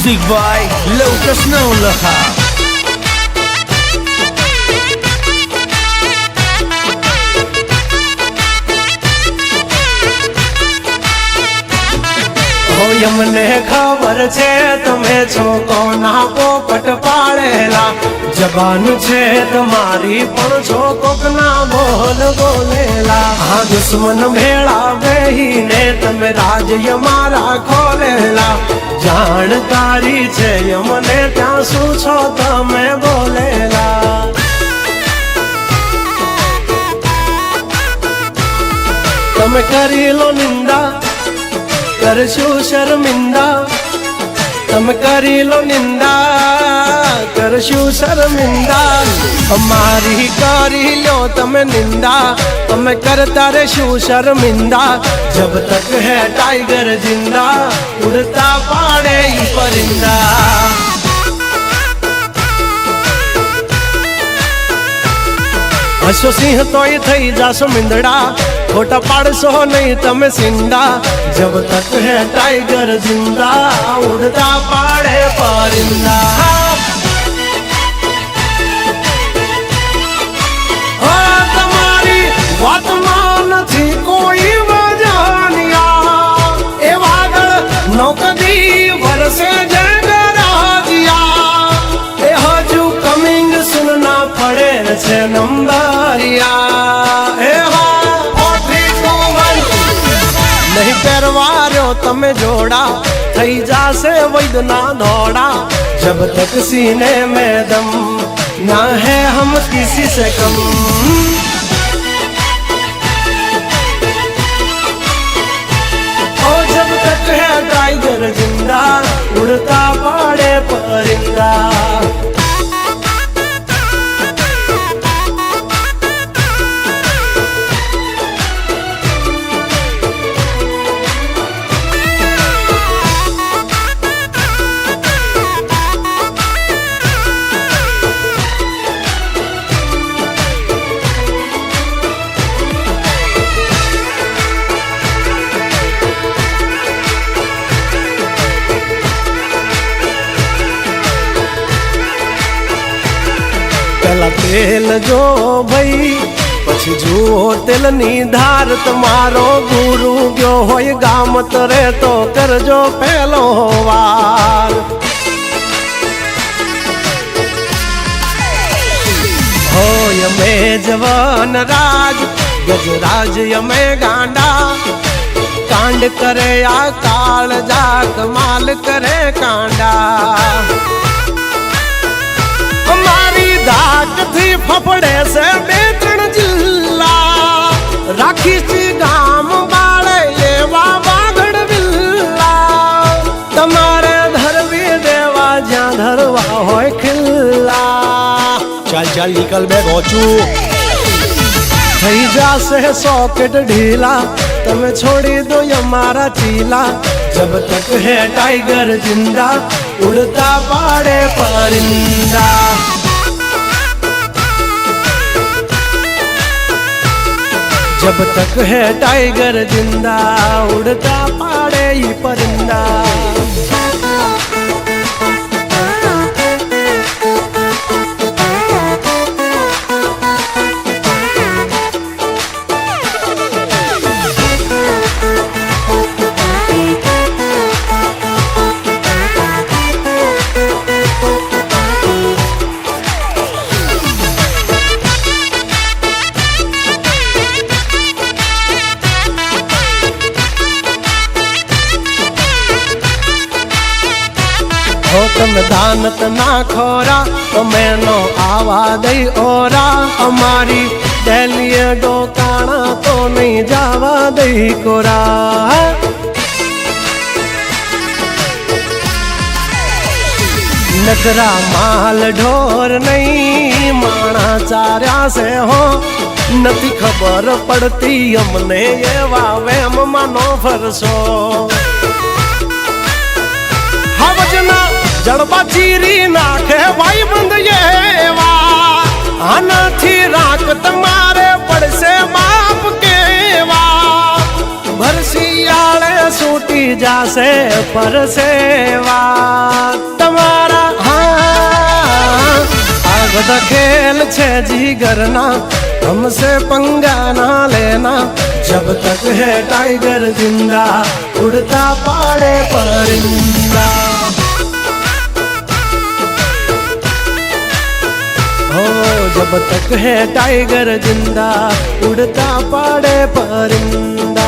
Music by Lucas Naulaha. यमने खबर छे तमे छो कोना पोपट पाड़ेला जबान छे तुम्हारी पण छो कोकना बोल बोलेला हाँ दुश्मन भेड़ा बेहीने तमे राज यमारा खोलेला जानकारी छे यमने त्या शू छो तमे बोलेला तमे करी लो निंदा करशु शर्मिंदा तम करी लो निंदा करशु शर्मिंदा हमारी करी लो तम निंदा तम करता रे शु शर्मिंदा जब तक है टाइगर जिंदा उड़ता पाड़े ही परिंदा हसो सिंह तो ही थई जासो मिंदड़ा खोटा पाड़सो नहीं तमे सिंदा जब तक है टाइगर जिंदा उड़ता पाड़े परिंदा तुम्हारी बात मान थी कोई वजनिया ए वादळ नौकदी वरसे जगरा दिया ए हजू कमिंग सुनना पड़े छे नंबरिया ए नहीं करवारो तमे जोड़ा थई जासे वैदना धोड़ा जब तक सीने में दम ना है हम किसी से कम और जब तक है टाइगर जिंदा उड़ता पाड़े परिंदा तेल जो भई पछी जुओ तेल नी धार तुम्हारो गुरु गयो होय गाम तरे तो करजो पहलो वार होय में जवान राज गजराज यमे गांडा कांड करे या काल जा कमाल करे कांडा धाक थी फफड़े से बेतन जिल्ला राखी सी गाम बाळे ये वागड़ बिल्ला तमारे धरवी देवा ज्या धरवा होय खिल्ला चल चल निकल बे गोचू थई जासे सॉकेट ढीला तमे छोड़ी दो हमारा चीला जब तक है टाइगर जिंदा उड़ता पाड़े परिंदा जब तक है टाइगर जिंदा उड़ता पाड़े ही परिंदा हो तम दानत ना खोरा तो मैनो आवा दई ओरा हमारी दहलिए डोकाना तो नहीं जावा दई कोरा नगरा माल ढोर नहीं माना चार्या से हो नती खबर पड़ती हमने ये वावे मानो फरसो हवजना जड़बा चीरी नाखे भाई बंद ये वा आना थी राख तुम्हारे पड़ से बाप के वा भरसी आले सूटी થઈ જાશે પરસેવા તમારા હા આ બધા ખેલ છે જીગરના हमसे पंगा ना लेना जब तक है टाइगर जिंदा उड़ता पाड़े परिंदा हो जब तक है टाइगर जिंदा उड़ता पाड़े परिंदा